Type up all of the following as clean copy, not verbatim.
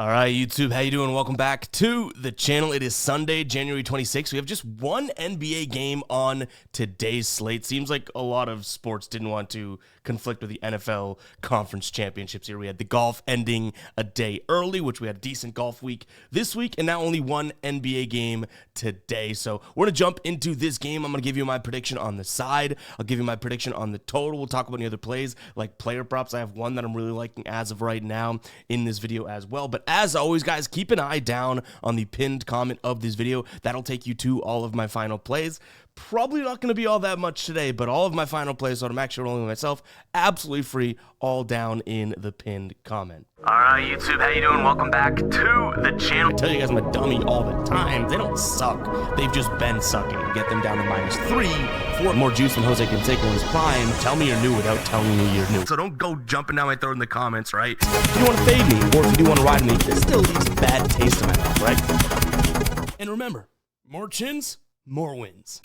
All right, YouTube, how you doing? Welcome back to the channel. It is Sunday, January 26th. We have just one NBA game on today's slate. Seems like a lot of sports didn't want to conflict with the NFL conference championships here. We had the golf ending a day early, which we had a decent golf week this week, and now only one NBA game today. So we're going to jump into this game. I'm going to give you my prediction on the side. I'll give you my prediction on the total. We'll talk about any other plays like player props. I have one that I'm really liking as of right now in this video as well. But as always, guys, keep an eye down on the pinned comment of this video. That'll take you to all of my final plays. Probably not going to be all that much today, but all of my final plays, so I'm actually rolling myself, absolutely free, all down in the pinned comment. All right, YouTube, how you doing? Welcome back to the channel. I tell you guys I'm a dummy all the time. They don't suck. They've just been sucking. Get them down to -3 for more juice than Jose Canseco in his prime. Tell me you're new without telling me you're new. So don't go jumping down my throat in the comments, right? If you want to fade me, or if you do want to ride me, this still leaves a bad taste in my mouth, right? And remember, more chins, more wins.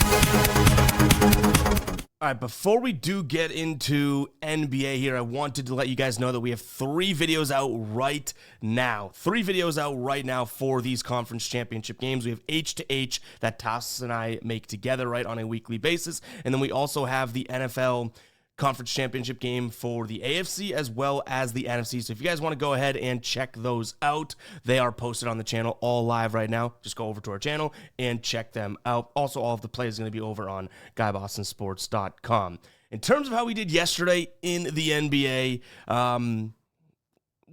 All right, before we do get into NBA here, I wanted to let you guys know that we have 3 videos out right now. 3 videos out right now for these conference championship games. We have H to H that Tassos and I make together, right, on a weekly basis. And then we also have the NFL conference championship game for the AFC as well as the NFC. So if you guys want to go ahead and check those out, they are posted on the channel all live right now. Just go over to our channel and check them out. Also, all of the plays are going to be over on GuyBostonSports.com. In terms of how we did yesterday in the NBA,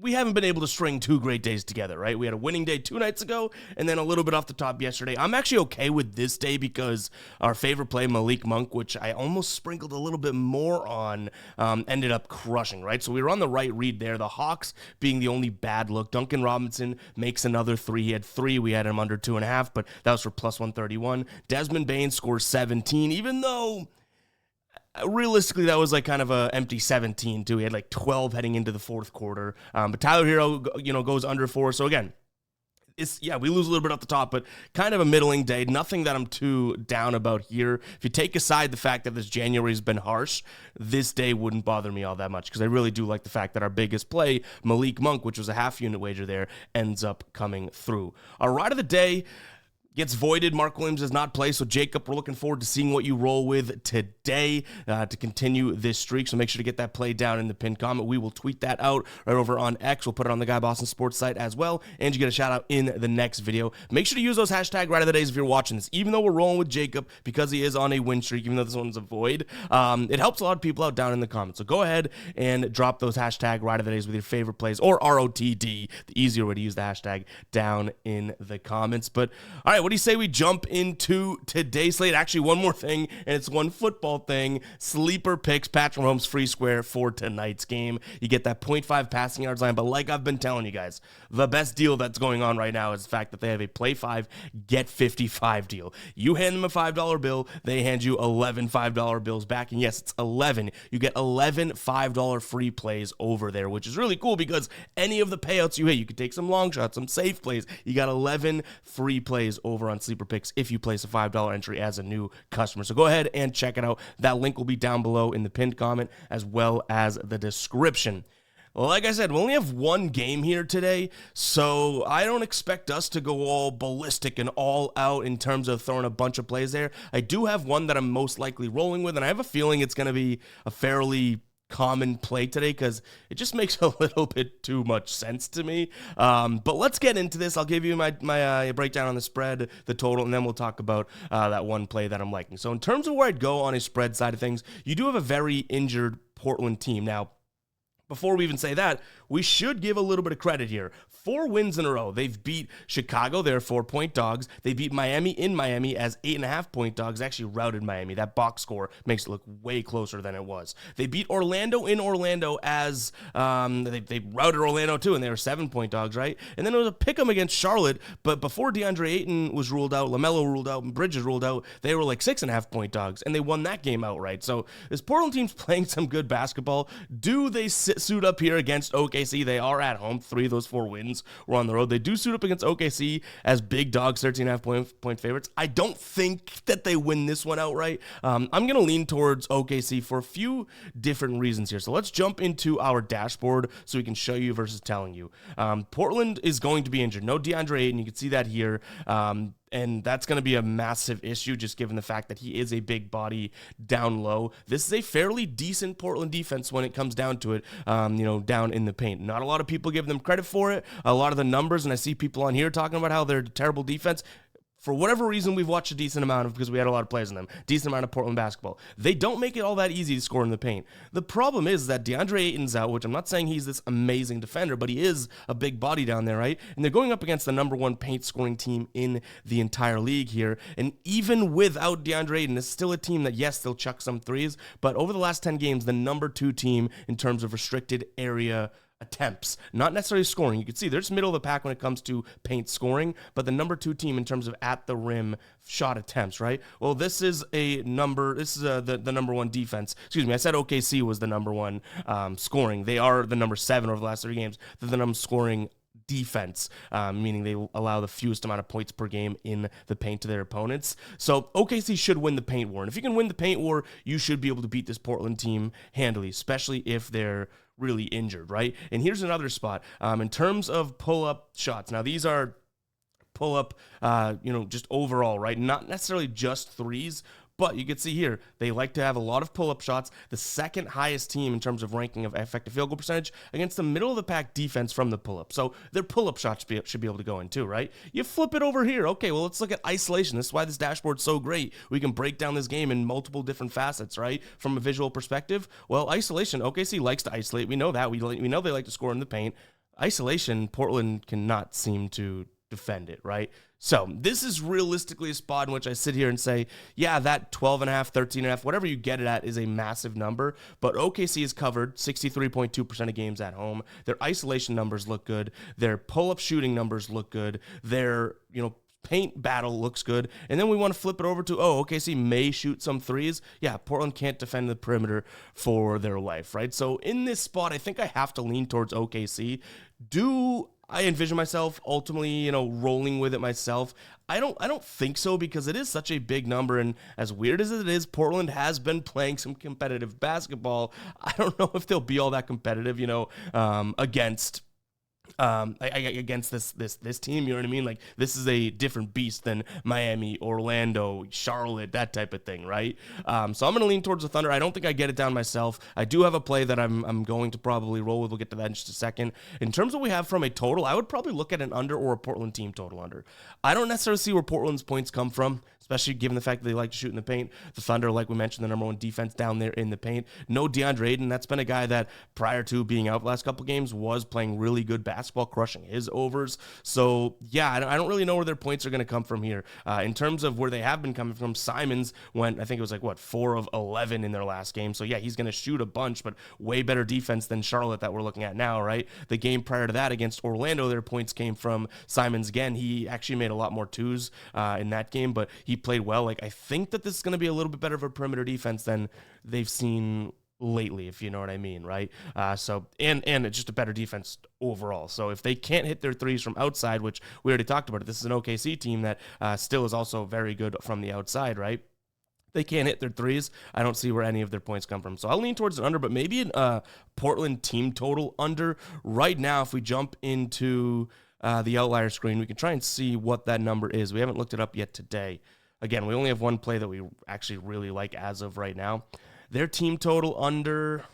we haven't been able to string 2 great days together, right? We had a winning day 2 nights ago, and then a little bit off the top yesterday. I'm actually okay with this day because our favorite play, Malik Monk, which I almost sprinkled a little bit more on, ended up crushing, right? So we were on the right read there. The Hawks being the only bad look. Duncan Robinson makes another 3. He had 3. We had him under 2.5, but that was for +131. Desmond Bane scores 17, even though realistically, that was like kind of a empty 17 too. He had like 12 heading into the 4th quarter. But Tyler Hero, goes under 4. So again, we lose a little bit off the top, but kind of a middling day. Nothing that I'm too down about here. If you take aside the fact that this January has been harsh, this day wouldn't bother me all that much because I really do like the fact that our biggest play, Malik Monk, which was a half-unit wager there, ends up coming through. Our ride of the day gets voided. Mark Williams does not play. So, Jacob, we're looking forward to seeing what you roll with today to continue this streak. So, make sure to get that play down in the pinned comment. We will tweet that out right over on X. We'll put it on the Guy Boston Sports site as well. And you get a shout out in the next video. Make sure to use those hashtag right of the days if you're watching this. Even though we're rolling with Jacob because he is on a win streak, even though this one's a void, it helps a lot of people out down in the comments. So, go ahead and drop those hashtag right of the days with your favorite plays or ROTD, the easier way to use the hashtag, down in the comments. But, all right. What do you say we jump into today's slate? Actually, one more thing, and it's one football thing. Sleeper picks, Patrick Mahomes free square for tonight's game. You get that 0.5 passing yards line, but like I've been telling you guys, the best deal that's going on right now is the fact that they have a play 5, get 55 deal. You hand them a $5 bill, they hand you 11 $5 bills back, and yes, it's 11. You get 11 $5 free plays over there, which is really cool because any of the payouts you hit, you could take some long shots, some safe plays. You got 11 free plays over on Sleeper Picks if you place a $5 entry as a new customer. So go ahead and check it out. That link will be down below in the pinned comment as well as the description. Like I said, we only have one game here today, so I don't expect us to go all ballistic and all out in terms of throwing a bunch of plays there. I do have one that I'm most likely rolling with, and I have a feeling it's going to be a fairly common play today because it just makes a little bit too much sense to me. But let's get into this. I'll give you my breakdown on the spread, the total, and then we'll talk about that one play that I'm liking. So in terms of where I'd go on a spread side of things, you do have a very injured Portland team. Now, before we even say that, we should give a little bit of credit here. 4 wins in a row. They've beat Chicago. They're 4-point dogs. They beat Miami in Miami as 8.5-point dogs. They actually routed Miami. That box score makes it look way closer than it was. They beat Orlando in Orlando as they routed Orlando too, and they were 7-point dogs, right? And then it was a pick 'em against Charlotte, but before DeAndre Ayton was ruled out, LaMelo ruled out, and Bridges ruled out, they were like 6.5-point dogs, and they won that game outright. So this Portland team's playing some good basketball. Do they suit up here against OKC OKC. They are at home. 3 of those 4 wins were on the road. They do suit up against OKC as big dogs, 13.5 point favorites. I don't think that they win this one outright. I'm going to lean towards OKC for a few different reasons here. So let's jump into our dashboard so we can show you versus telling you. Portland is going to be injured. No DeAndre Ayton. You can see that here. And that's going to be a massive issue just given the fact that he is a big body down low. This is a fairly decent Portland defense when it comes down to it, down in the paint. Not a lot of people give them credit for it. A lot of the numbers, and I see people on here talking about how they're a terrible defense. For whatever reason, we've watched a decent amount of, because we had a lot of players in them, decent amount of Portland basketball. They don't make it all that easy to score in the paint. The problem is that DeAndre Ayton's out, which I'm not saying he's this amazing defender, but he is a big body down there, right? And they're going up against the number 1 paint scoring team in the entire league here. And even without DeAndre Ayton, it's still a team that, yes, they'll chuck some threes, but over the last 10 games, the number 2 team in terms of restricted area attempts, not necessarily scoring. You can see there's middle of the pack when it comes to paint scoring, but the number 2 team in terms of at the rim shot attempts, right? Well, this is the number 1 defense. Excuse me, I said OKC was the number 1 scoring. They are the number 7 over the last 3 games. They're the number scoring defense, meaning they allow the fewest amount of points per game in the paint to their opponents. So OKC should win the paint war. And if you can win the paint war, you should be able to beat this Portland team handily, especially if they're really injured, right? And here's another spot. In terms of pull-up shots, now these are pull-up, just overall, right? Not necessarily just threes, but you can see here, they like to have a lot of pull-up shots. The second highest team in terms of ranking of effective field goal percentage against the middle-of-the-pack defense from the pull-up. So their pull-up shots should be able to go in too, right? You flip it over here. Okay, well, let's look at isolation. This is why this dashboard's so great. We can break down this game in multiple different facets, right? From a visual perspective. Well, isolation, OKC likes to isolate. We know that. We know they like to score in the paint. Isolation, Portland cannot seem to defend it, right? So this is realistically a spot in which I sit here and say, yeah, that 12.5, 13.5, whatever you get it at is a massive number, but OKC is covered 63.2% of games at home. Their isolation numbers look good. Their pull-up shooting numbers look good. Their, paint battle looks good. And then we want to flip it over to, OKC may shoot some threes. Yeah, Portland can't defend the perimeter for their life, right? So in this spot, I think I have to lean towards OKC. Do I envision myself ultimately, rolling with it myself? I don't think so, because it is such a big number, and as weird as it is, Portland has been playing some competitive basketball. I don't know if they'll be all that competitive, against this team, you know what I mean? Like, this is a different beast than Miami, Orlando, Charlotte, that type of thing, right? So I'm going to lean towards the Thunder. I don't think I get it down myself. I do have a play that I'm going to probably roll with. We'll get to that in just a second. In terms of what we have from a total, I would probably look at an under or a Portland team total under. I don't necessarily see where Portland's points come from, especially given the fact that they like to shoot in the paint. The Thunder, like we mentioned, the number 1 defense down there in the paint. No DeAndre Ayton. That's been a guy that, prior to being out the last couple games, was playing really good basketball, crushing his overs. So, yeah, I don't really know where their points are going to come from here. In terms of where they have been coming from, Simons went, I think it was 4 of 11 in their last game. So, yeah, he's going to shoot a bunch, but way better defense than Charlotte that we're looking at now, right? The game prior to that against Orlando, their points came from Simons again. He actually made a lot more twos in that game, but he played well. I think that this is going to be a little bit better of a perimeter defense than they've seen lately, if you know what I mean, right? And it's just a better defense overall. So if they can't hit their threes from outside, which we already talked about, this is an OKC team that still is also very good from the outside, right? They can't hit their threes. I don't see where any of their points come from. So I'll lean towards an under, but maybe a Portland team total under. Right now, if we jump into the outlier screen, we can try and see what that number is. We haven't looked it up yet today. Again, we only have one play that we actually really like as of right now. Their team total under,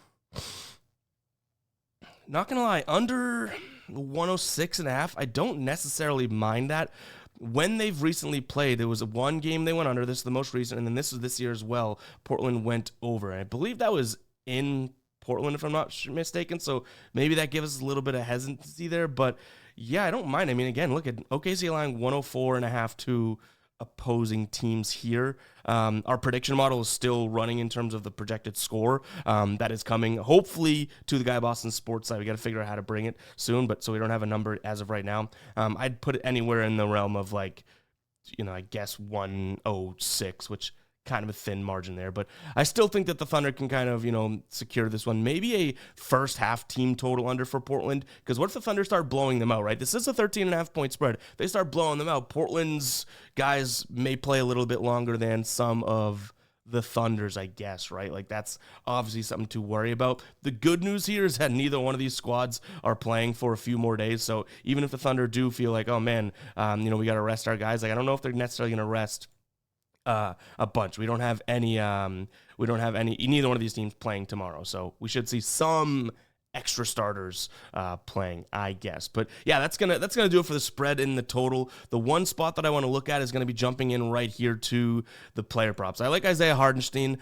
not going to lie, under 106.5. I don't necessarily mind that. When they've recently played, there was one game they went under. This is the most recent, and then this is this year as well. Portland went over. And I believe that was in Portland, if I'm not mistaken. So maybe that gives us a little bit of hesitancy there. But, yeah, I don't mind. I mean, again, look at OKC allowing 104.5 to opposing teams here. Our prediction model is still running in terms of the projected score that is coming hopefully to the Guy Boston Sports side. We got to figure out how to bring it soon, but so we don't have a number as of right now. I'd put it anywhere in the realm of I guess 106, which kind of a thin margin there. But I still think that the Thunder can kind of, secure this one. Maybe a first half team total under for Portland, because what if the Thunder start blowing them out, right? This is a 13.5 point spread. If they start blowing them out, Portland's guys may play a little bit longer than some of the Thunders, I guess, right? Like, that's obviously something to worry about. The good news here is that neither one of these squads are playing for a few more days. So even if the Thunder do feel like, oh man, we got to rest our guys, like, I don't know if they're necessarily going to rest a bunch. We don't have any, neither one of these teams playing tomorrow. So we should see some extra starters playing, I guess. But yeah, that's gonna do it for the spread in the total. The one spot that I want to look at is going to be jumping in right here to the player props. I like Isaiah Hardenstein.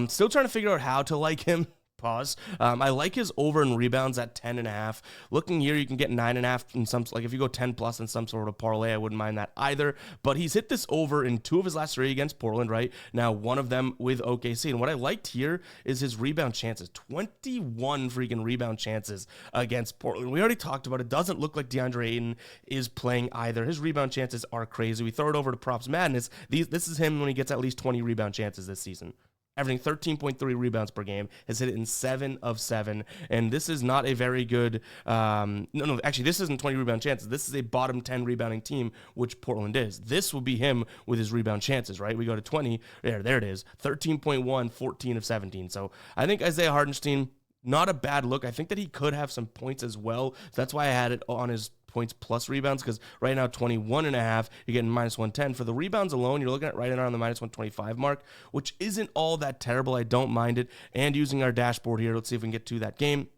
Still trying to figure out how to like him. Pause. I like his over and rebounds at 10.5. Looking here, you can get 9.5 in some, like if you go 10 plus in some sort of parlay, I wouldn't mind that either. But he's hit this over in 2 of his last 3 against Portland, right? Now, one of them with OKC. And what I liked here is his rebound chances. 21 freaking rebound chances against Portland. We already talked about it. Doesn't look like DeAndre Ayton is playing either. His rebound chances are crazy. We throw it over to Props Madness. This is him when he gets at least 20 rebound chances this season. Averaging 13.3 rebounds per game, has hit it in 7 of 7, and this is not a very good, actually, this isn't 20 rebound chances. This is a bottom 10 rebounding team, which Portland is. This will be him with his rebound chances, right? We go to 20, there it is, 13.1, 14 of 17. So I think Isaiah Hardenstein, not a bad look. I think that he could have some points as well. So that's why I had it on his points plus rebounds, because right now 21.5, you're getting minus 110. For the rebounds alone, you're looking at right around the minus 125 mark, which isn't all that terrible. I don't mind it. And using our dashboard here, let's see if we can get to that game.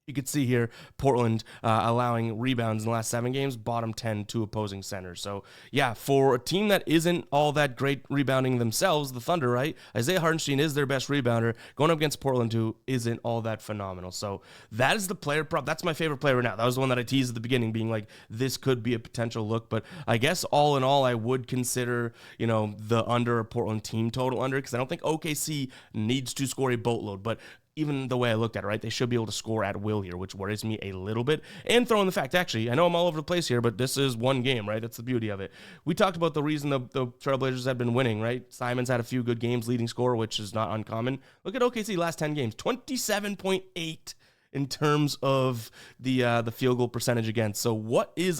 You can see here, Portland allowing rebounds in the last 7 games, bottom 10 to opposing centers. So, yeah, for a team that isn't all that great rebounding themselves, the Thunder, right? Isaiah Hardenstein is their best rebounder. Going up against Portland, who isn't all that phenomenal. So, that is the player prop. That's my favorite player right now. That was the one that I teased at the beginning, being like, this could be a potential look. But I guess all in all, I would consider, the under a Portland team total under, because I don't think OKC needs to score a boatload. But even the way I looked at it, right, they should be able to score at will here, which worries me a little bit. And throw in the fact, actually, I know I'm all over the place here, but this is one game, right? That's the beauty of it. We talked about the reason the Trailblazers have been winning, right? Simons had a few good games, leading scorer, which is not uncommon. Look at OKC last 10 games, 27.8 in terms of the field goal percentage against. So what is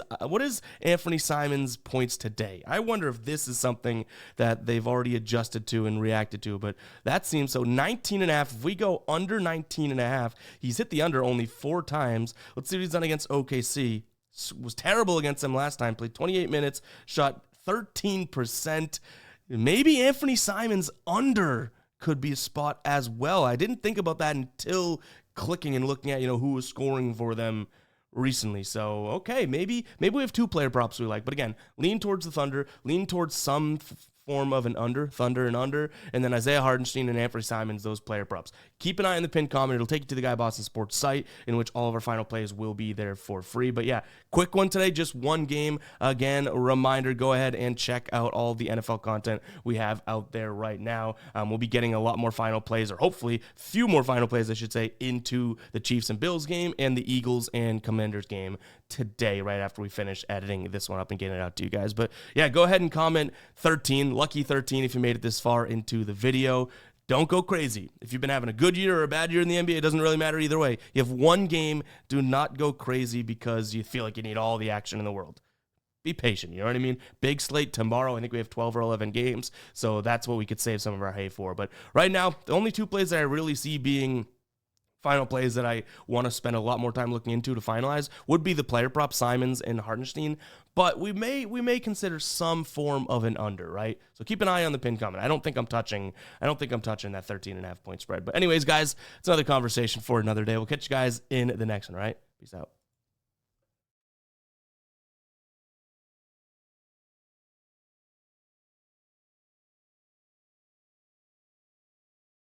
Anthony Simons' points today? I wonder if this is something that they've already adjusted to and reacted to, but that seems so. 19.5. If we go under 19.5, he's hit the under only 4 times. Let's see what he's done against OKC. Was terrible against them last time. Played 28 minutes, shot 13%. Maybe Anthony Simons under could be a spot as well. I didn't think about that until clicking and looking at, who was scoring for them recently. So, okay, maybe we have 2 player props we like. But again, lean towards the Thunder, lean towards some form of an under, Thunder and under, and then Isaiah Hardenstein and Anthony Simons, those player props. Keep an eye on the pinned comment. It'll take you to the Guy Boston Sports site, in which all of our final plays will be there for free. But yeah, quick one today, just one game. Again, a reminder, go ahead and check out all the NFL content we have out there right now. We'll be getting a lot more final plays, or hopefully few more final plays, I should say, into the Chiefs and Bills game and the Eagles and Commanders game today, right after we finish editing this one up and getting it out to you guys. But yeah, go ahead and comment 13, lucky 13 if you made it this far into the video. Don't go crazy. If you've been having a good year or a bad year in the NBA, it doesn't really matter either way. You have one game. Do not go crazy because you feel like you need all the action in the world. Be patient, you know what I mean? Big slate tomorrow. I think we have 12 or 11 games, so that's what we could save some of our hay for. But right now, the only 2 plays that I really see being final plays that I want to spend a lot more time looking into to finalize would be the player prop, Simons and Hardenstein. But we may consider some form of an under, right? So keep an eye on the pinned comment. I don't think I'm touching that 13.5 point spread. But anyways, guys, it's another conversation for another day. We'll catch you guys in the next one, all right? Peace out.